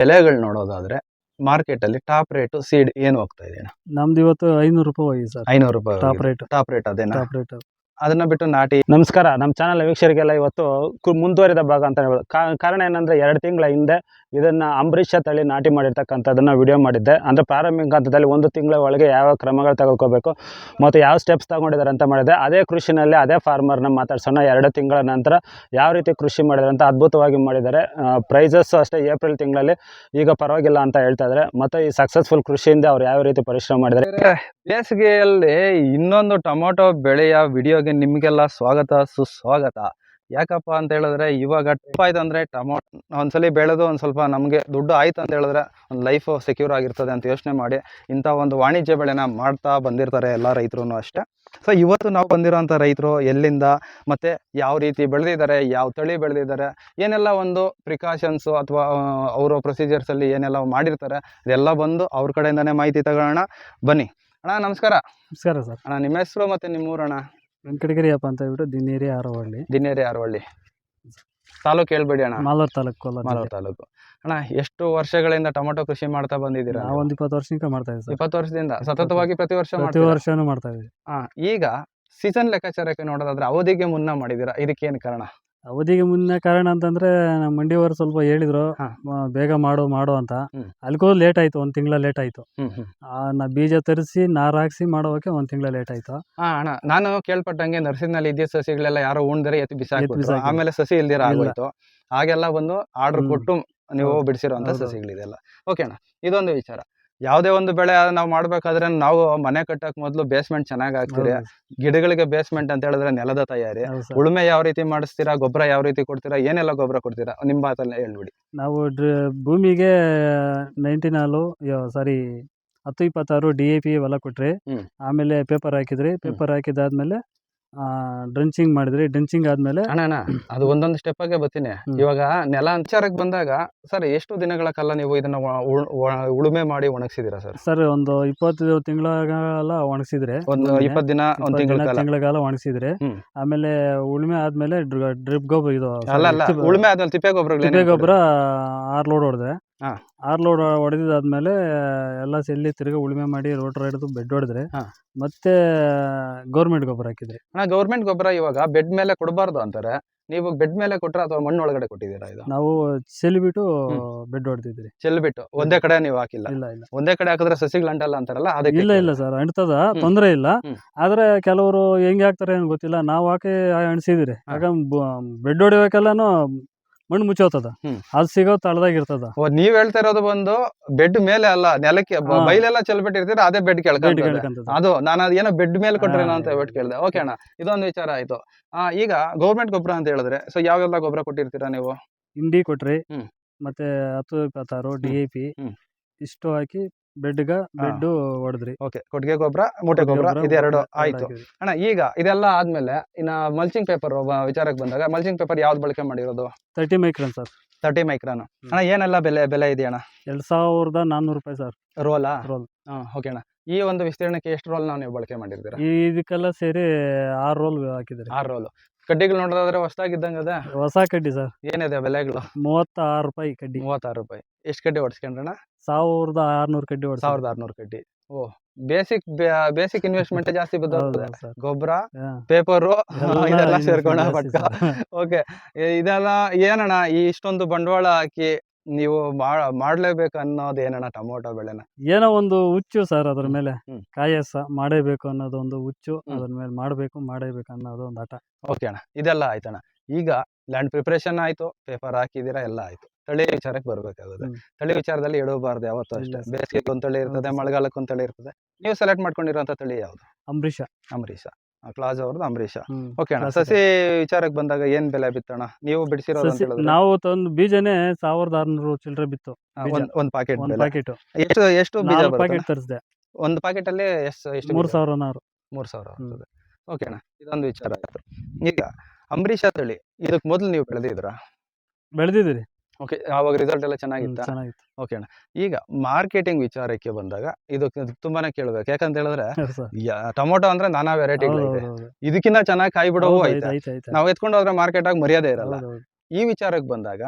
ಬೆಲೆಗಳು ನೋಡೋದಾದ್ರೆ ಮಾರ್ಕೆಟ್ ಅಲ್ಲಿ ಟಾಪ್ ರೇಟ್ ಸೀಡ್ ಏನು ಹೋಗ್ತಾ ಇದೆ? ನಮ್ದು ಇವತ್ತು 500 ರೂಪಾಯಿ ಹೋಗಿದೆ ಸರ್. 500 ರೂಪಾಯಿ ಟಾಪ್ ರೇಟ್ ಟಾಪ್ ರೇಟ್ ಅದೇನಾ? Top rate. ಅದನ್ನ ಬಿಟ್ಟು ನಾಟಿ. ನಮಸ್ಕಾರ, ನಮ್ಮ ಚಾನಲ್ ವೀಕ್ಷಕರಿಗೆಲ್ಲ ಇವತ್ತು ಮುಂದುವರಿದ ಭಾಗ ಅಂತ ಹೇಳ್ಬೋದು. ಕಾರಣ ಏನಂದರೆ 2 ತಿಂಗಳ ಹಿಂದೆ ಇದನ್ನು ಅಂಬರೀಷ ತಳಿ ನಾಟಿ ಮಾಡಿರ್ತಕ್ಕಂಥದ್ದನ್ನು ವಿಡಿಯೋ ಮಾಡಿದ್ದೆ. ಅಂದರೆ ಪ್ರಾರಂಭಿಕ ಹಂತದಲ್ಲಿ 1 ತಿಂಗಳ ಒಳಗೆ ಯಾವ ಕ್ರಮಗಳು ತಗೋಬೇಕು ಮತ್ತು ಯಾವ ಸ್ಟೆಪ್ಸ್ ತಗೊಂಡಿದ್ದಾರೆ ಅಂತ ಮಾಡಿದೆ. ಅದೇ ಕೃಷಿನಲ್ಲಿ ಅದೇ ಫಾರ್ಮರ್ನ ಮಾತಾಡ್ಸೋಣ. 2 ತಿಂಗಳ ನಂತರ ಯಾವ ರೀತಿ ಕೃಷಿ ಮಾಡಿದ್ದಾರೆ ಅಂತ ಅದ್ಭುತವಾಗಿ ಮಾಡಿದ್ದಾರೆ. ಪ್ರೈಸಸ್ಸು ಅಷ್ಟೇ ಏಪ್ರಿಲ್ ತಿಂಗಳಲ್ಲಿ ಈಗ ಪರವಾಗಿಲ್ಲ ಅಂತ ಹೇಳ್ತಾ ಇದ್ದಾರೆ. ಮತ್ತು ಈ ಸಕ್ಸಸ್ಫುಲ್ ಕೃಷಿಯಿಂದ ಅವ್ರು ಯಾವ ರೀತಿ ಪರಿಶ್ರಮ ಮಾಡಿದ್ದಾರೆ. ಬೇಸಿಗೆಯಲ್ಲಿ ಇನ್ನೊಂದು ಟೊಮೊಟೊ ಬೆಳೆಯ ವಿಡಿಯೋಗೆ ನಿಮಗೆಲ್ಲ ಸ್ವಾಗತ ಸುಸ್ವಾಗತ. ಯಾಕಪ್ಪ ಅಂತ ಹೇಳಿದ್ರೆ ಇವಾಗ ಟಪ್ ಆಯ್ತು ಅಂದ್ರೆ ಟೊಮೊಟೊ ಒಂದ್ಸಲಿ ಬೆಳೆದು ಒಂದು ಸ್ವಲ್ಪ ನಮಗೆ ದುಡ್ಡು ಆಯ್ತು ಅಂತ ಹೇಳಿದ್ರೆ ಒಂದು ಲೈಫ್ ಸೆಕ್ಯೂರ್ ಆಗಿರ್ತದೆ ಅಂತ ಯೋಚನೆ ಮಾಡಿ ಇಂಥ ಒಂದು ವಾಣಿಜ್ಯ ಬೆಳೆನ ಮಾಡ್ತಾ ಬಂದಿರ್ತಾರೆ ಎಲ್ಲ ರೈತರು ಅಷ್ಟೇ. ಸೊ ಇವತ್ತು ನಾವು ಬಂದಿರೋಂಥ ರೈತರು ಎಲ್ಲಿಂದ ಮತ್ತೆ ಯಾವ ರೀತಿ ಬೆಳೆದಿದ್ದಾರೆ, ಯಾವ ತಳಿ ಬೆಳೆದಿದ್ದಾರೆ, ಏನೆಲ್ಲ ಒಂದು ಪ್ರಿಕಾಷನ್ಸು ಅಥವಾ ಅವರು ಪ್ರೊಸೀಜರ್ಸಲ್ಲಿ ಏನೆಲ್ಲ ಮಾಡಿರ್ತಾರೆ ಇದೆಲ್ಲ ಬಂದು ಅವ್ರ ಕಡೆಯಿಂದನೇ ಮಾಹಿತಿ ತಗೊಳ್ಳೋಣ. ಬನ್ನಿ ಅಣ್ಣ. ನಮಸ್ಕಾರ. ನಮಸ್ಕಾರ ಸರ್. ಅಣ್ಣ, ನಿಮ್ಮ ಹೆಸರು ಮತ್ತೆ ನಿಮ್ಮೂರಣ್ಣ? ವೆಂಕಟಗಿರಿಯಪ್ಪ ಅಂತ ಹೇಳ್ಬಿಟ್ಟು ದಿನೇರಿ ಆರವಳ್ಳಿ. ದಿನೇರಿ ಆರವಳ್ಳಿ ತಾಲೂಕು ಹೇಳ್ಬೇಡಿ ಅಣ್ಣ. ಮಾಲೂರು ತಾಲೂಕು. ಮಾಲೂರು ತಾಲೂಕು. ಅಣ್ಣ, ಎಷ್ಟು ವರ್ಷಗಳಿಂದ ಟೊಮೊಟೊ ಕೃಷಿ ಮಾಡ್ತಾ ಬಂದಿದ್ದೀರಾ? ನಾವು ಒಂದು 20 ವರ್ಷದಿಂದ ಮಾಡ್ತಾ ಇದ್ದೀವಿ. 20 ವರ್ಷದಿಂದ ಸತತವಾಗಿ ಪ್ರತಿ ವರ್ಷನೂ ಮಾಡ್ತಾ ಇದ್ದೀವಿ. ಈಗ ಸೀಸನ್ ಲೆಕ್ಕಾಚಾರಕ್ಕೆ ನೋಡೋದಾದ್ರೆ ಅವಧಿಗೆ ಮುನ್ನ ಮಾಡಿದ್ದೀರಾ, ಇದಕ್ಕೇನು ಕಾರಣ? ಅವಧಿಗೆ ಮುನ್ನ ಕಾರಣ ಅಂತಂದ್ರೆ ನಮ್ಮ ಮಂಡಿಯವರು ಸ್ವಲ್ಪ ಹೇಳಿದ್ರು ಬೇಗ ಮಾಡು ಅಂತ. ಅಲ್ಲಿಗೂ ಲೇಟ್ ಆಯ್ತು, 1 ತಿಂಗಳ ಲೇಟ್ ಆಯ್ತು. ನಾ ಬೀಜ ತರಿಸಿ ನಾರ್ ಹಾಕ್ಸಿ ಮಾಡೋಕೆ 1 ತಿಂಗಳ ಲೇಟ್ ಆಯ್ತು. ಅಣ್ಣ, ನಾನು ಕೇಳ್ಪಟ್ಟಂಗೆ ನರ್ಸರಿನಲ್ಲಿ ಇದ್ದ ಸಸಿಗಳೆಲ್ಲ ಯಾರೋ ಉಣ್ದರೆ ಎತ್ತಿ ಬಿಸಾಕ್ಬಿಟ್ರು, ಆಮೇಲೆ ಸಸಿ ಇಲ್ದಿರ ಆಗೋಯ್ತು. ಹಾಗೆಲ್ಲ ಬಂದು ಆರ್ಡರ್ ಕೊಟ್ಟು ನೀವು ಬಿಡಿಸಿರುವಂತ ಸಸಿಗಳಿದೆಲ್ಲ. ಓಕೆ ಅಣ್ಣ, ಇದೊಂದು ವಿಚಾರ. ಯಾವುದೇ ಒಂದು ಬೆಳೆ ನಾವು ಮಾಡ್ಬೇಕಾದ್ರೆ ನಾವು ಮನೆ ಕಟ್ಟಕ್ ಮೊದಲು ಬೇಸ್ಮೆಂಟ್ ಚೆನ್ನಾಗಿ ಹಾಕ್ತೀರಿ. ಗಿಡಗಳಿಗೆ ಬೇಸ್ಮೆಂಟ್ ಅಂತ ಹೇಳಿದ್ರೆ ನೆಲದ ತಯಾರಿ, ಉಳುಮೆ ಯಾವ ರೀತಿ ಮಾಡಿಸ್ತೀರಾ, ಗೊಬ್ಬರ ಯಾವ ರೀತಿ ಕೊಡ್ತೀರಾ, ಏನೆಲ್ಲ ಗೊಬ್ಬರ ಕೊಡ್ತೀರಾ ನಿಮ್ಮ ಮಾತನ್ನ ಹೇಳ್ಬಿಡಿ. ನಾವು ಭೂಮಿಗೆ 10-26 DAP ಹೊಲ ಕೊಟ್ರಿ. ಆಮೇಲೆ ಪೇಪರ್ ಹಾಕಿದ್ರಿ. ಪೇಪರ್ ಹಾಕಿದಾದ್ಮೇಲೆ ಡ್ರಂಚಿಂಗ್ ಮಾಡಿದ್ರಿ. ಡ್ರಂಚಿಂಗ್ ಆದ್ಮೇಲೆ ಅಣ್ಣ ಅದು ಒಂದೊಂದು ಸ್ಟೆಪ್ ಆಗಿ ಬರ್ತೀನಿ. ಇವಾಗ ನೆಲ ಅಂಚಾರಕ್ಕೆ ಬಂದಾಗ ಸರ್ ಎಷ್ಟು ದಿನಗಳ ಕಾಲ ನೀವು ಇದನ್ನ ಉಳುಮೆ ಮಾಡಿ ಒಣಗಿಸಿದಿರಾ ಸರ್? ಸರ್ ಒಂದು 20 ತಿಂಗಳ ಒಣಗಿಸಿದ್ರೆ, ಒಂದು 20 ದಿನ, 1 ತಿಂಗಳ ಕಾಲ ಒಣಗಿಸಿದ್ರೆ. ಆಮೇಲೆ ಉಳುಮೆ ಆದ್ಮೇಲೆ ಡ್ರಿಪ್ ಗೊಬ್ಬರ, ಇದು ಉಳುಮೆ ಆದ್ಮೇಲೆ ತಿಪ್ಪೆ ಗೊಬ್ಬರ 6 ಲೋಡ್ ಹೊಡೆದೆ. 6 ಲೋಡ್ ಹೊಡೆದಾದ್ಮೇಲೆ ಎಲ್ಲ ಸೆಲ್ಲಿ ತಿರ್ಗಿ ಉಳುಮೆ ಮಾಡಿ ರೋಟರ್ ಹಿಡಿದು ಬೆಡ್ ಹೊಡೆದ್ರೆ ಮತ್ತೆ ಗೌರ್ಮೆಂಟ್ ಗೊಬ್ಬರ ಹಾಕಿದ್ರಿ. ಗೌರ್ಮೆಂಟ್ ಗೊಬ್ಬರ ಇವಾಗ ಬೆಡ್ ಮೇಲೆ ಕೊಡಬಾರ್ದು ಅಂತಾರೆ. ನೀವು ಬೆಡ್ ಮೇಲೆ ಕೊಟ್ರ ಅಥವಾ ಮಣ್ಣು ಒಳಗಡೆ ಕೊಟ್ಟಿದ್ದೀರಾ? ಇದು ನಾವು ಚೆಲ್ಬಿಟ್ಟು ಬೆಡ್ ಹೊಡೆದಿದ್ರಿ. ಚೆಲ್ಬಿಟ್ಟು ಒಂದೇ ಕಡೆ ನೀವು ಹಾಕಿಲ್ಲ? ಇಲ್ಲ. ಒಂದೇ ಕಡೆ ಹಾಕಿದ್ರೆ ಸಸಿಗಳು ಅಂಟಲ್ಲ ಅಂತಾರಲ್ಲ, ಅದಕ್ಕೆ? ಇಲ್ಲ ಸರ್, ಅಂಟ್ತದ, ತೊಂದರೆ ಇಲ್ಲ. ಆದ್ರೆ ಕೆಲವರು ಹೆಂಗೆ ಹಾಕ್ತಾರೆ ಏನು ಗೊತ್ತಿಲ್ಲ, ನಾವು ಹಾಕಿ ಅಣಿಸಿದ್ರಿ. ಆಗ ಬೆಡ್ ಹೊಡಿಬೇಕೆಲ್ಲಾನು ಮಣ್ಣು ಮುಚ್ಚೋತದ, ಅದು ಸಿಗೋ ತಳದಾಗಿರ್ತದ. ನೀವ್ ಹೇಳ್ತಾ ಇರೋದು ಬಂದು ಬೆಡ್ ಮೇಲೆ ಅಲ್ಲ, ನೆಲಕ್ಕೆ ಬೈಲೆಲ್ಲ ಚೆಲ್ಬಿಟ್ಟಿರ್ತೀರ, ಅದೇ ಬೆಡ್ ಕೆಳಗೆ. ಅದು ನಾನು ಏನೋ ಬೆಡ್ ಮೇಲೆ ಕೊಟ್ರೇನೋ ಅಂತ ಬಿಟ್ಟು ಕೇಳಿದೆ. ಓಕೆ ಅಣ್ಣ, ಇದೊಂದು ವಿಚಾರ ಆಯ್ತು. ಈಗ ಗೌರ್ಮೆಂಟ್ ಗೊಬ್ಬರ ಅಂತ ಹೇಳಿದ್ರೆ ಸೊ ಯಾವೆಲ್ಲ ಗೊಬ್ಬರ ಕೊಟ್ಟಿರ್ತೀರಾ ನೀವು? ಇಂಡಿ ಕೊಟ್ರಿ, ಮತ್ತೆ 10-26 DAP ಇಷ್ಟು ಹಾಕಿ ಬೆಡ್ ಹೊಡೆದ್ರಿ. ಓಕೆ, ಕೊಟ್ಟಿಗೆ ಗೊಬ್ಬರ, ಮೂಟೆ ಗೊಬ್ಬರ, ಇದೆರಡು ಆಯ್ತು. ಅಣ್ಣ, ಈಗ ಇದೆಲ್ಲ ಆದ್ಮೇಲೆ ಇನ್ನ ಮಲ್ಚಿಂಗ್ ಪೇಪರ್ ವಿಚಾರಕ್ಕೆ ಬಂದಾಗ ಮಲ್ಚಿಂಗ್ ಪೇಪರ್ ಯಾವ್ದು ಬಳಕೆ ಮಾಡಿರೋದು? 30 ಮೈಕ್ರಾನ್ ಸರ್. 30 ಮೈಕ್ರಾನ್. ಅಣ್ಣ, ಏನೆಲ್ಲ ಬೆಲೆ ಇದೆಯಣ್ಣ? 2400 ರೂಪಾಯಿ ಸರ್. ರೋಲ್. ಓಕೆ ಅಣ್ಣ, ಈ ಒಂದು ವಿಸ್ತೀರ್ಣಕ್ಕೆ ಎಷ್ಟು ರೋಲ್ ನೀವು ಬಳಕೆ ಮಾಡಿರ್ತೀರಾ? ಇದಕ್ಕೆಲ್ಲ ಸೇರಿ 6 ರೋಲ್ ಹಾಕಿದ್ರಿ. 6 ರೋಲ್. ಕಡ್ಡಿಗಳು ನೋಡೋದಾದ್ರೆ ಹೊಸದಾಗಿದ್ದಂಗ ಅದ? ಹೊಸ ಕಡ್ಡಿ ಸರ್. ಏನಿದೆ ಬೆಲೆಗಳು? 36 ರೂಪಾಯಿ ಕಡ್ಡಿ. 36 ರೂಪಾಯಿ. ಎಷ್ಟು ಕಡ್ಡಿ ಹೊಡ್ಸ್ಕೊಂಡ್ರಣ್ಣ? 1600 ಕಡ್ಡಿ. 1600 ಕಡ್ಡಿ. ಓ, ಬೇಸಿಕ್ ಇನ್ವೆಸ್ಟ್ಮೆಂಟ್ ಜಾಸ್ತಿ ಬರ್ತದೆ. ಗೊಬ್ಬರ, ಪೇಪರು ಇದೆಲ್ಲ ಸೇರ್ಕೊಂಡ ಪಟ್ಟ. ಓಕೆ, ಇದೆಲ್ಲ ಏನಣ್ಣ ಈ ಇಷ್ಟೊಂದು ಬಂಡವಾಳ ಹಾಕಿ ನೀವು ಮಾಡ್ಲೇಬೇಕು ಅನ್ನೋದು ಏನಣ್ಣ ಟೊಮೊಟೊ ಬೆಳೆನ? ಏನೋ ಒಂದು ಹುಚ್ಚು ಸರ್ ಅದ್ರ ಮೇಲೆ, ಕಾಯಸ ಮಾಡೇಬೇಕು ಅನ್ನೋದು ಒಂದು ಹುಚ್ಚು. ಅದ್ರ ಮೇಲೆ ಮಾಡಬೇಕು ಅನ್ನೋದು ಒಂದು ಆಟ. ಓಕೆ ಅಣ್ಣ, ಇದೆಲ್ಲ ಆಯ್ತಣ್ಣ. ಈಗ ಲ್ಯಾಂಡ್ ಪ್ರಿಪರೇಷನ್ ಆಯ್ತು, ಪೇಪರ್ ಹಾಕಿದೀರಾ, ಎಲ್ಲ ಆಯ್ತು. ತಳಿ ವಿಚಾರಕ್ಕೆ ಬರ್ಬೇಕಾಗುತ್ತೆ. ತಳಿ ವಿಚಾರದಲ್ಲಿ ಎಡಬಾರ್ದು ಯಾವತ್ತೂ ಅಷ್ಟೇ. ಬೇಸಿಗೆ ಒಂದು ತಳಿ ಇರ್ತದೆ, ಮಳೆಗಾಲಕ್ಕೆ ಒಂದು ತಳಿ ಇರ್ತದೆ. ನೀವು ಸೆಲೆಕ್ಟ್ ಮಾಡ್ಕೊಂಡಿರೋಂಥ ತಳಿ ಯಾವ್ದು? ಅಂಬರೀಷ. ಕ್ಲಾಸ್ ಅವ್ರದ್ದು ಅಂಬರೀಷ. ಓಕೆ ಅಣ್ಣ, ಸಸಿ ವಿಚಾರಕ್ಕೆ ಬಂದಾಗ ಏನ್ ಬೆಲೆ ಬಿತ್ತಣ್ಣ ನೀವು ಬಿಡಿಸಿರೋದು ಅಂತ ಹೇಳಿದ್ರೆ? ನಾವು ತಂದು ಬೀಜನೇ 1600 ಚಿಲ್ಲರೆ ಬಿತ್ತು. ಒಂದು ಪ್ಯಾಕೆಟ್ ಎಷ್ಟು ಬೀಜ ಪ್ಯಾಕೆಟ್ ತರಿಸಿದೆ. ಒಂದು ಪ್ಯಾಕೆಟ್ ಅಲ್ಲಿ ಎಷ್ಟು? 3000 ಬರ್ತದೆ. ಓಕೆ ಅಣ್ಣ, ಇದೊಂದು ವಿಚಾರ ಆಯ್ತು. ಈಗ ಅಂಬರೀಷ ತಳಿ ಇದಕ್ ಮೊದಲು ನೀವು ಬೆಳೆದಿದ್ದೀರಿ. ಓಕೆ, ಆವಾಗ ರಿಸಲ್ಟ್ ಎಲ್ಲ ಚೆನ್ನಾಗಿತ್ತು. ಓಕೆ ಅಣ್ಣ, ಈಗ ಮಾರ್ಕೆಟಿಂಗ್ ವಿಚಾರಕ್ಕೆ ಬಂದಾಗ ಇದು ತುಂಬಾನೇ ಕೇಳ್ಬೇಕು. ಯಾಕಂತ ಹೇಳಿದ್ರೆ ಟೊಮೊಟೊ ಅಂದ್ರೆ ನಾನಾ ವೆರೈಟಿಗಳಿದೆ. ಇದಕ್ಕಿಂತ ಚೆನ್ನಾಗಿ ಕಾಯಿ ಬಿಡೋವು ಐತೆ. ನಾವು ಎತ್ಕೊಂಡು ಹೋದ್ರೆ ಮಾರ್ಕೆಟ್ ಆಗಿ ಮರ್ಯಾದೆ ಇರಲ್ಲ. ಈ ವಿಚಾರಕ್ಕೆ ಬಂದಾಗ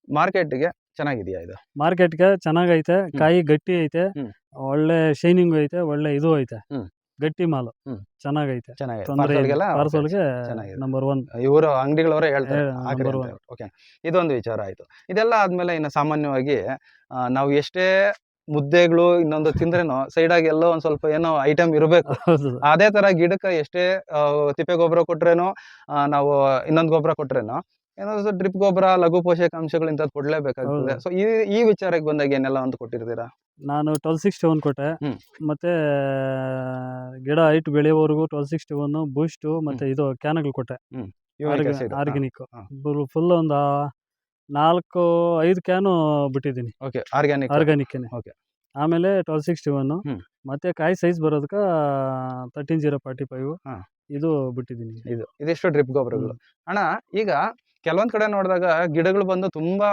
ಮಾರ್ಕೆಟ್ಗೆ ಚೆನ್ನಾಗಿದೆಯಾ ಇದು? ಮಾರ್ಕೆಟ್ಗೆ ಚೆನ್ನಾಗೈತೆ, ಕಾಯಿ ಗಟ್ಟಿ ಐತೆ, ಹ್ಮ್. ಒಳ್ಳೆ ಶೈನಿಂಗ್ ಐತೆ, ಒಳ್ಳೆ ಇದು ಐತೆ, ಹ್ಮ್. ಗಟ್ಟಿ ಮಾಲು, ಹ್ಮ್. ಚೆನ್ನಾಗೈತೆ, ಚೆನ್ನಾಗಿದೆ. ತೊಂದರೆ ಪಾರ್ಸಲ್ಗೆಲ್ಲ ಪಾರ್ಸಲ್ಗೆ ಚೆನ್ನಾಗಿದೆ. ನಂಬರ್ 1. ಇವರು ಅಂಗಡಿಗಳವರೇ ಹೇಳ್ತಾರೆ ಹಾಕ್ರಿ ನಂಬರ್ ಅಂತ 1. ಓಕೆ, ಇದೊಂದು ವಿಚಾರ ಆಯ್ತು. ಇದೆಲ್ಲ ಆದ್ಮೇಲೆ ಇನ್ನು ಸಾಮಾನ್ಯವಾಗಿ ನಾವು ಎಷ್ಟೇ ಮುದ್ದೆಗಳು ಇನ್ನೊಂದು ತಿಂದ್ರೇನು ಸೈಡ್ ಆಗಿ ಎಲ್ಲೋ ಒಂದ್ ಸ್ವಲ್ಪ ಏನೋ ಐಟಮ್ ಇರಬೇಕು. ಹೌದು ಅದೇ ತರ ಗಿಡಕ್ಕೆ ಎಷ್ಟೇ ತಿಪ್ಪೆ ಗೊಬ್ಬರ ಕೊಟ್ರೇನು ನಾವು ಇನ್ನೊಂದು ಗೊಬ್ಬರ ಕೊಟ್ರೇನು ಏನಾದ್ರು ಡ್ರಿಪ್ ಗೊಬ್ಬರ, ಲಘು ಪೋಷಕಾಂಶಗಳು ಇಂಥದ್ದು ಕೊಡ್ಲೇಬೇಕಾಗ್ತದೆ. ಹೌದು. ಸೊ ಈ ವಿಚಾರಕ್ಕೆ ಬಂದಾಗ ಏನೆಲ್ಲ ಒಂದು ಕೊಟ್ಟಿರ್ತೀರಾ? ನಾನು 1261 ಕೊಟ್ಟೆ, ಹ್ಮ್. ಮತ್ತೆ ಗಿಡ ಹೈಟ್ ಬೆಳೆಯೋವರೆಗೂ 1261 ಬೂಸ್ಟ್ ಮತ್ತೆ ಇದು ಕ್ಯಾನ್ಗಳು ಕೊಟ್ಟೆ, ಯೂರಿಕ್ ಆಸಿಡ್. ಆರ್ಗ್ಯಾನಿಕ್ ಹಾ. ಫುಲ್ ಒಂದು 4-5 ಕ್ಯಾನು ಬಿಟ್ಟಿದ್ದೀನಿ ಓಕೆ, ಆರ್ಗ್ಯಾನಿಕ್. ಆರ್ಗ್ಯಾನಿಕ್ಕೆನೆ. Okay. ಆಮೇಲೆ 1261 ಹ್ಮ್. ಮತ್ತೆ ಕಾಯಿ ಸೈಜ್ ಬರೋದಕ್ಕೆ 13045 ಹಾ. ಇದು ಬಿಟ್ಟಿದ್ದೀನಿ. ಇದಿಷ್ಟು ಡ್ರಿಪ್ ಗೊಬ್ಬರಗಳು. ಅಣ್ಣ, ಈಗ ಕೆಲವೊಂದ್ ಕಡೆ ನೋಡಿದಾಗ ಗಿಡಗಳು ಬಂದು ತುಂಬಾ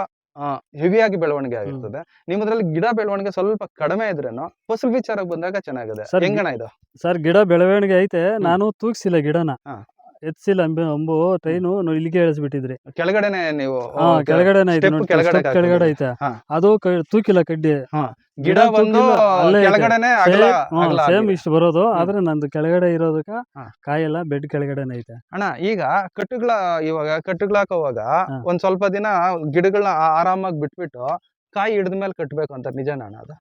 ಹೆವಿಯಾಗಿ ಬೆಳವಣಿಗೆ ಆಗಿರ್ತದೆ. ನಿಮ್ಮದ್ರಲ್ಲಿ ಗಿಡ ಬೆಳವಣಿಗೆ ಸ್ವಲ್ಪ ಕಡಿಮೆ ಇದ್ರೇನು ಫಸಲ್ ವಿಚಾರಕ್ಕೆ ಬಂದಾಗ ಚೆನ್ನಾಗಿದೆ. ಸರ್, ಹೆಂಗಣ ಇದು? ಸರ್ ಗಿಡ ಬೆಳವಣಿಗೆ ಐತೆ, ನಾನು ತೂಗಿಸಿಲ್ಲ ಗಿಡನ, ಹಾ. ಎತ್ಸಿಲ್ಲ. ಅಂಬು ಟ್ರೈನು ಇಲ್ಲಿಗೆ ಇಳಿಸ್ಬಿಟ್ಟಿದ್ರಿ. ಕೆಳಗಡೆನೆ ನೀವು ಕೆಳಗಡೆನೆ ಐತೆ step ನೋಡಿ, ಕೆಳಗಡೆ step ಕೆಳಗಡೆ ಐತೆ. ಹಾ. ಅದು ತೂಕಿಲ್ಲ ಕಡ್ಡಿ. ಗಿಡ ಬಂದು ಅಲ್ಲೇ ಐತೆ. ಕೆಳಗಡೆನೆ ಅಗಲ ಸೇಮ್ ಆಗಿದೆ. ಇಷ್ಟು ಬರೋದು, ಆದ್ರೆ ನಂದು ಕೆಳಗಡೆ ಇರೋದಕ್ಕ ಹಾ. ಕಾಯೆಲ್ಲ ಬೆಡ್ ಕೆಳಗಡೆನೆ ಐತೆ. ಅಣ್ಣ, ಈಗ ಕಟ್ಟುಗಳಾಕೋವಾಗ ಹಾ. ಒಂದ್ ಸ್ವಲ್ಪ ದಿನ ಗಿಡಗಳನ್ನ ಆರಾಮಾಗಿ ಬಿಟ್ಬಿಟ್ಟು ಕಾಯಿ ಹಿಡಿದ್ಮೇಲೆ ಕಟ್ಬೇಕು ಅಂತ ನಿಜಾನ ಅಣ್ಣ ಅದು?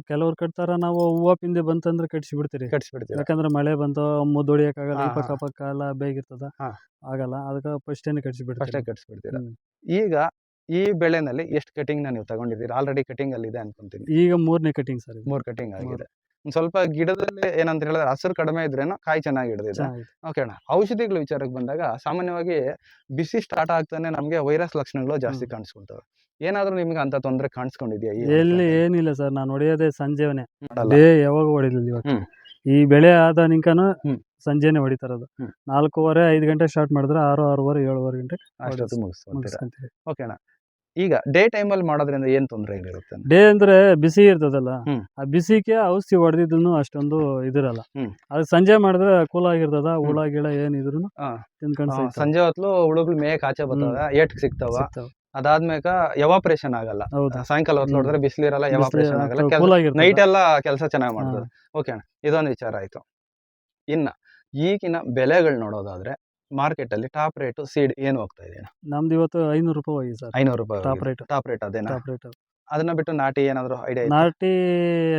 ಕೆಲವ್ರು ಕಟ್ತಾರ, ನಾವು ಹೂವ ಪಿಂದೆ ಬಂತಂದ್ರೆ ಕಟ್ಸಿ ಬಿಡ್ತೀರಿ. ಕಟ್ಸ್ಬಿಡ್ತೀರಾ? ಯಾಕಂದ್ರೆ ಮಳೆ ಬಂತು ಮುದ್ದು ಹೊಡಿಯಕ್ಕಾಗಲ್ಲ, ಹಾ, ಈ ಪಕ್ಕ ಪಕ್ಕ ಎಲ್ಲ ಬೇಗಿರ್ತದ, ಹಾ. ಆಗಲ್ಲ. ಅದಕ್ಕೆ ಫಸ್ಟೇನೆ ಕಟ್ಸಿ ಅಷ್ಟೇ ಬಿಡ್ತೀರಿ. ಕಟ್ಸ್ಬಿಡ್ತೀರಾ? ಈಗ ಈ ಬೆಳೆನಲ್ಲಿ ಎಷ್ಟು ಕಟಿಂಗ್ ನ ನೀವು ತಗೊಂಡಿದ್ದೀರಾ? ಆಲ್ರೆಡಿ ಕಟಿಂಗ್ ಅಲ್ಲಿ ಇದೆ ಅನ್ಕೊಂತೀನಿ. ಈಗ 3ನೇ ಕಟಿಂಗ್ ಸರ್ ಇದು. 3 ಕಟಿಂಗ್ ಆಗಿದೆ. ಒಂದ್ ಸ್ವಲ್ಪ ಗಿಡದಲ್ಲಿ ಏನಂತ ಹೇಳಿದ್ರೆ ಹಸಿರು ಕಡಿಮೆ ಇದ್ರೇನು ಕಾಯಿ ಚೆನ್ನಾಗಿ ಹಿಡಿದಿದೆ. ಚೆನ್ನಾಗಿದೆ. ಓಕೆ ಅಣ್ಣ, ಔಷಧಿಗಳ ವಿಚಾರಕ್ಕೆ ಬಂದಾಗ ಸಾಮಾನ್ಯವಾಗಿ ಬಿಸಿ ಸ್ಟಾರ್ಟ್ ಆಗ್ತಾನೆ ನಮ್ಗೆ ವೈರಸ್ ಲಕ್ಷಣಗಳು ಜಾಸ್ತಿ ಕಾಣಿಸ್ಕೊಳ್ತವೆ. ಏನಾದ್ರೂ ನಿಮ್ಗೆ ಅಂತ ತೊಂದರೆ ಕಾಣಿಸ್ಕೊಂಡಿದ್ಯಾ? ಎಲ್ಲಿ ಏನಿಲ್ಲ ಸರ್, ನಾನು ಹೊಡೆಯೋದೇ ಸಂಜೆವನೆ, ಮಾಡಲ್ಲ. ಡೇ ಯಾವಾಗ ಹೊಡಿಲಿಲ್ಲ ಇವಾಗ. ಹ್ಮ್. ಈ ಬೆಳೆ ಆದ ನಿಂಕನು ಹ್ಮ್. ಸಂಜೆನೆ ಹೊಡಿತಾರದು. 4:15 ಗಂಟೆ ಸ್ಟಾರ್ಟ್ ಮಾಡಿದ್ರೆ 6:30 7:30 ಗಂಟೆ ಅಷ್ಟೊತ್ತು ಮುಗಿಸ್ಕೊಂತೀರಾ? ಮುಗಿಸ್ಕೊಂತೀವಿ. ಓಕೆ ಅಣ್ಣ, ಈಗ ಡೇ ಟೈಮ್ ಅಲ್ಲಿ ಮಾಡೋದ್ರಿಂದ ಏನ್ ತೊಂದರೆಗಳಿರುತ್ತೆ? ಡೇ ಅಂದ್ರೆ ಬಿಸಿ ಇರ್ತದಲ್ಲ, ಹ್ಮ್. ಆ ಬಿಸಿಗೆ ಔಷಧಿ ಹೊಡೆದಿದ್ದು ಅಷ್ಟೊಂದು ಇದಿರಲ್ಲ. ಹ್ಮ್. ಅದು ಸಂಜೆ ಮಾಡಿದ್ರೆ ಕೂಲ್ ಆಗಿರ್ತದ, ಹುಳ ಗಿಳ ಏನಿದ್ರು ಹಾ. ತಿನ್ಕೊಂಡು ಸಾಯ್ತಾವ. ಸಂಜೆ ಹೊತ್ತು ಹುಳುಗಳು ಮೇಕ್ ಆಚೆ ಬರ್ತಾವ, ಏಟ್ಕ್ ಸಿಗ್ತಾವ. ಸಿಗ್ತಾವ. ಅದಾದ್ಮೇಕ ಎವಾಪ್ರೇಷನ್ ಆಗಲ್ಲ. ಹೌದು. ಸಾಯಂಕಾಲ ಹೊತ್ತು ನೋಡಿದ್ರೆ ಬಿಸಿಲಿರಲ್ಲ, ಎವಾಪ್ರೇಷನ್ ಆಗಲ್ಲ. ಕೂಲ್ ಆಗಿರ್ತದ. ನೈಟ್ ಎಲ್ಲ ಕೆಲಸ ಚೆನ್ನಾಗಿ ಮಾಡ್ತದೆ. ಓಕೆ ಅಣ್ಣ, ಇದೊಂದು ವಿಚಾರ ಆಯ್ತು. ಇನ್ನ ಈಗಿನ ಬೆಲೆಗಳು ನೋಡೋದಾದ್ರೆ ಮಾರ್ಕೆಟ್ ಅಲ್ಲಿ ಟಾಪ್ ರೇಟ್ ಸೀಡ್ ಏನು ಹೋಗ್ತಾ ಇದೆ ಅಣ್ಣ? ನಮ್ದು ಇವತ್ತು 500 ರೂಪಾಯಿ ಹೋಗಿ ಸರ್, 500 ರೂಪಾಯಿ. Top rate. ಟಾಪ್ ರೇಟ್ ಅದೇನಾ? Top rate. ಅದನ್ನ ಬಿಟ್ಟು ನಾಟಿ ಏನಾದ್ರು ಐಡಿಯಾ? ನಾಟಿ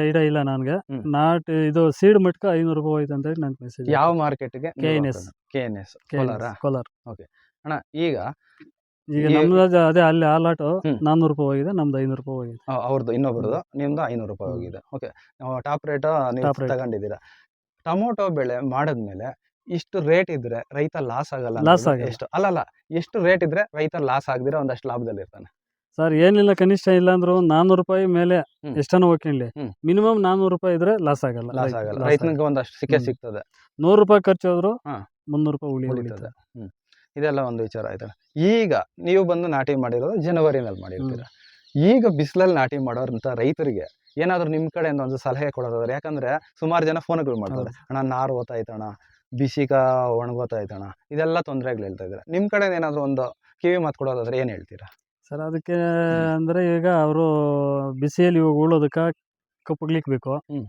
ಐಡಿಯಾ ಇಲ್ಲ ನನ್ಗೆ. ಹ್ಮ್. ನಾಟಿ ಇದು ಸೀಡ್ ಮಟ್ಕ 500 ರೂಪಾಯಿ ಹೋಯ್ತು ಅಂತ ಹೇಳಿ ನಂಗೆ ಮೆಸೇಜ್. ಯಾವ ಮಾರ್ಕೆಟ್ಗೆ? KNS. KNS ಕೋಲಾರ. ಕೋಲಾರ. ಅಣ್ಣ, ಈಗ ಈಗ ನಮ್ದು ಅದೇ ಅಲ್ಲಿ ಆ ಲಾಟು ಹ್ಮ್. 400 ರೂಪಾಯಿ ಹೋಗಿದೆ, ನಮ್ದು 500 ರೂಪಾಯಿ ಹೋಗಿದೆ. ಅವ್ರದ್ದು ಇನ್ನೊಬ್ರದ್ದು, ನಿಮ್ದು 500 ರೂಪಾಯಿ ಹೋಗಿದೆ. ಓಕೆ, ಟಾಪ್ ರೇಟ್ ನೀವು Top rate. ತಗೊಂಡಿದ್ದೀರಾ. ಟೊಮೊಟೊ ಬೆಳೆ ಮಾಡಿದ್ಮೇಲೆ ಇಷ್ಟು ರೇಟ್ ಇದ್ರೆ ರೈತ ಲಾಸ್ ಆಗಲ್ಲ? Loss ಆಗಲ್ಲ. ಎಷ್ಟು ಅಲ್ಲಲ್ಲ, ಎಷ್ಟು ರೇಟ್ ಇದ್ರೆ ರೈತ ಲಾಸ್ ಆಗದಿರ ಒಂದಷ್ಟು ಲಾಭದಲ್ಲಿ ಇರ್ತಾನೆ? ಸರ್ ಏನಿಲ್ಲ, ಕನಿಷ್ಠ ಇಲ್ಲ ಅಂದ್ರು 400 ರೂಪಾಯಿ ಮೇಲೆ ಹ್ಮ್. ಎಷ್ಟನ್ನ ಹೋಗ್ಕೊಳ್ಳಿ, ಹ್ಮ್. ಮಿನಿಮಮ್ 400 ರೂಪಾಯಿ ಇದ್ರೆ ಲಾಸ್ ಆಗಲ್ಲ. ಲಾಸ್ ಆಗಲ್ಲ, ರೈತನಿಗೆ ಒಂದಷ್ಟು ಸಿಕ್ಕೇ ಹ್ಮ್. ಸಿಗ್ತದೆ. 100 ರೂಪಾಯಿ ಖರ್ಚು ಹೋದ್ರು ಹಾ. 300 ರೂಪಾಯಿ ಉಳಿತದೆ. ಇದೆಲ್ಲ ಒಂದು ವಿಚಾರ ಆಯ್ತಲ್ಲ. ಈಗ ನೀವು ಬಂದು ನಾಟಿ ಮಾಡಿರೋದು ಜನವರಿನಲ್ಲಿ ಮಾಡಿರ್ತೀರ. ಈಗ ಬಿಸಿಲಲ್ಲಿ ನಾಟಿ ಮಾಡೋರಂತ ರೈತರಿಗೆ ಏನಾದ್ರು ನಿಮ್ ಕಡೆಯಿಂದ ಒಂದು ಸಲಹೆ ಕೊಡೋದಾದ್ರೆ? ಯಾಕಂದ್ರೆ ಸುಮಾರು ಜನ ಫೋನ್ಗಳು ಮಾಡ್ತಾರೆ, ಅಣ್ಣ ನಾರು ಓದ್ತಾಯ್ತಣ್ಣ, ಬಿಸಿಕ ಒಣಗೋತಾಯ್ತಣ್ಣ, ಇದೆಲ್ಲ ತೊಂದರೆಗಳು ಹೇಳ್ತಾ ಇದ್ದಾರೆ. ನಿಮ್ ಕಡೆ ಏನಾದ್ರು ಒಂದು ಕಿವಿ ಮಾತು ಕೊಡೋದಾದ್ರೆ ಏನ್ ಹೇಳ್ತೀರಾ? ಸರ್ ಅದಕ್ಕೆ ಅಂದ್ರೆ ಈಗ ಅವರು ಬಿಸಿಯಲ್ಲಿ ಇವಾಗ ಉಳೋದಕ್ಕೆ ಕಪ್ಪಗ್ಲಿಕ್ಬೇಕು, ಹ್ಮ್.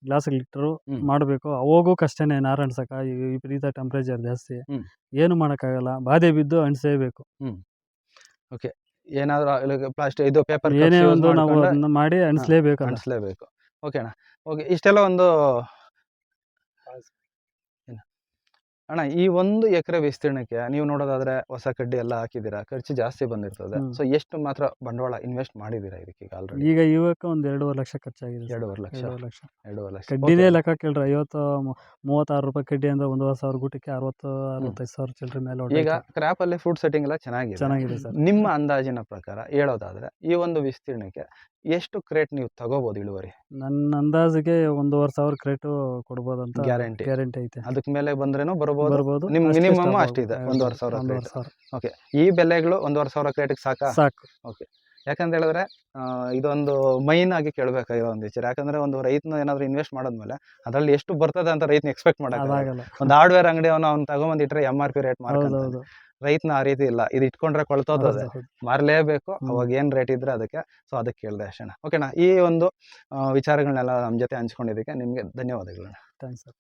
ಗ್ಲಾಸ್ ಲೀಟ್ರು ಹ್ಮ್. ಮಾಡಬೇಕು. ಅವಾಗೂ ಕಷ್ಟನೇ ನಾರು ಅಣ್ಸಕ, ವಿಪರೀತ ಟೆಂಪ್ರೇಚರ್ ಜಾಸ್ತಿ, ಹ್ಮ್. ಏನು ಮಾಡೋಕ್ಕಾಗಲ್ಲ, ಬಾಧೆ ಬಿದ್ದು ಅಣ್ಸೇಬೇಕು. ಓಕೆ, ಏನಾದ್ರು ಪ್ಲಾಸ್ಟಿಕ್ ಇದು ಪೇಪರ್ ಏನೇ ಒಂದು ನಾವು ಅದನ್ನ ಮಾಡಿ ಅಣಿಸ್ಲೇಬೇಕಲ್ಲ. ಅಣಿಸ್ಲೇಬೇಕು. ಓಕೆ ಅಣ್ಣ, ಓಕೆ, ಇಷ್ಟೆಲ್ಲ ಒಂದು ಅಣ್ಣ, ಈ 1 ಎಕರೆ ವಿಸ್ತೀರ್ಣಕ್ಕೆ ನೀವು ನೋಡೋದಾದ್ರೆ ಹೊಸ ಕಡ್ಡಿ ಎಲ್ಲ ಹಾಕಿದ್ದೀರಾ, ಖರ್ಚು ಜಾಸ್ತಿ ಬಂದಿರ್ತದೆ. ಸೊ ಎಷ್ಟು ಮಾತ್ರ ಬಂಡವಾಳ ಇನ್ವೆಸ್ಟ್ ಮಾಡಿದ್ದೀರಾ ಇದಕ್ಕೆ ಆಲ್ರೆಡಿ? ಈಗ ಇವಕ್ಕೆ ಒಂದು 2.5 ಲಕ್ಷ ಖರ್ಚಾಗಿದೆ. 2.5 ಲಕ್ಷ. 2.5 ಲಕ್ಷ. 2.5 ಲಕ್ಷ ಕಡ್ಡಿನೇ ಲೆಕ್ಕ ಕೇಳ್ರಿ, 36 ರೂಪಾಯಿ ಕಡ್ಡಿ ಅಂದ್ರೆ 1,000 ಗೂಟಕ್ಕೆ 65 ಸಾವಿರ ಚಿಲ್ಲರೆ ಮೇಲೆ ಈಗ ಕ್ರಾಪ್ ಅಲ್ಲಿ ಫ್ರೂಟ್ ಸೆಟ್ಟಿಂಗ್ ಎಲ್ಲ ಚೆನ್ನಾಗಿದೆ ಸರ್. ನಿಮ್ಮ ಅಂದಾಜಿನ ಪ್ರಕಾರ ಹೇಳೋದಾದ್ರೆ ಈ ಒಂದು ವಿಸ್ತೀರ್ಣಕ್ಕೆ ಎಷ್ಟು ಕ್ರೇಟ್ ನೀವು ತಗೋಬಹುದು ಇಳುವರಿ? ನನ್ನ ಅಂದಾಜಿಗೆ 1,500 ಕ್ರೇಟು ಕೊಡ್ಬೋದಂತ ಗ್ಯಾರಂಟಿ ಐತೆ. ಅದಕ್ಕೆ ಮೇಲೆ ಬಂದ್ರೇನು ಬರ್ಬೋದು. ನಿಮ್ ಅಷ್ಟೇ ಮಿನಿಮಮ್ stop ಅಷ್ಟಿದೆ, ಆಗ್ಬೋದು. 1,500 ಕ್ರೇಟ್. 1,500 ಓಕೆ, ಈ ಬೆಲೆಗಳು 1,500 ಕ್ರೇಟ್ಗೆ ಸಾಕಾ? ಸಾಕು. ಓಕೆ, ಯಾಕಂತ ಹೇಳಿದ್ರೆ ಇದೊಂದು ಮೈನ್ ಆಗಿ ಕೇಳಬೇಕಾಗಿರೋ ಒಂದು ವಿಚಾರ. ಯಾಕಂದ್ರೆ ಒಂದು ರೈತನ ಏನಾದ್ರು ಇನ್ವೆಸ್ಟ್ ಮಾಡಿದ್ಮೇಲೆ ಅದ್ರಲ್ಲಿ ಎಷ್ಟು ಬರ್ತದೆ ಅಂತ ರೈತನ ಎಕ್ಸ್ಪೆಕ್ಟ್ ಮಾಡಕ್ಕಾಗಲ್ಲ. ಅದಾಗಲ್ಲ. ಒಂದು ಹಾರ್ಡ್ವೇರ್ ಅಂಗಡಿ ಅವ್ನು ತಗೊಂಬಂದಿಟ್ರೆ MRP ರೇಟ್ ಮಾಡ್ಕೊಂಡು ಹೌದೌದು. ರೈತನ ಆ ರೀತಿ ಇಲ್ಲ, ಇದು ಇಟ್ಕೊಂಡ್ರೆ ಕೊಳ್ತೋತದೆ, ಹೌದು, ಹೌದು. ಮಾರಲೇಬೇಕು. ಹ್ಮ್. ಅವಾಗ ಏನು ರೇಟ್ ಇದ್ರೆ ಅದಕ್ಕೆ, ಸೊ ಅದಕ್ಕೆ ಕೇಳಿದೆ ಅಷ್ಟೇ. ಓಕೆನಾ? ಈ ಒಂದು ವಿಚಾರಗಳನ್ನೆಲ್ಲ ನಮ್ಮ ಜೊತೆ ಹಂಚ್ಕೊಂಡಿದ್ದಕ್ಕೆ ನಿಮಗೆ ಧನ್ಯವಾದಗಳು. Thanks sir.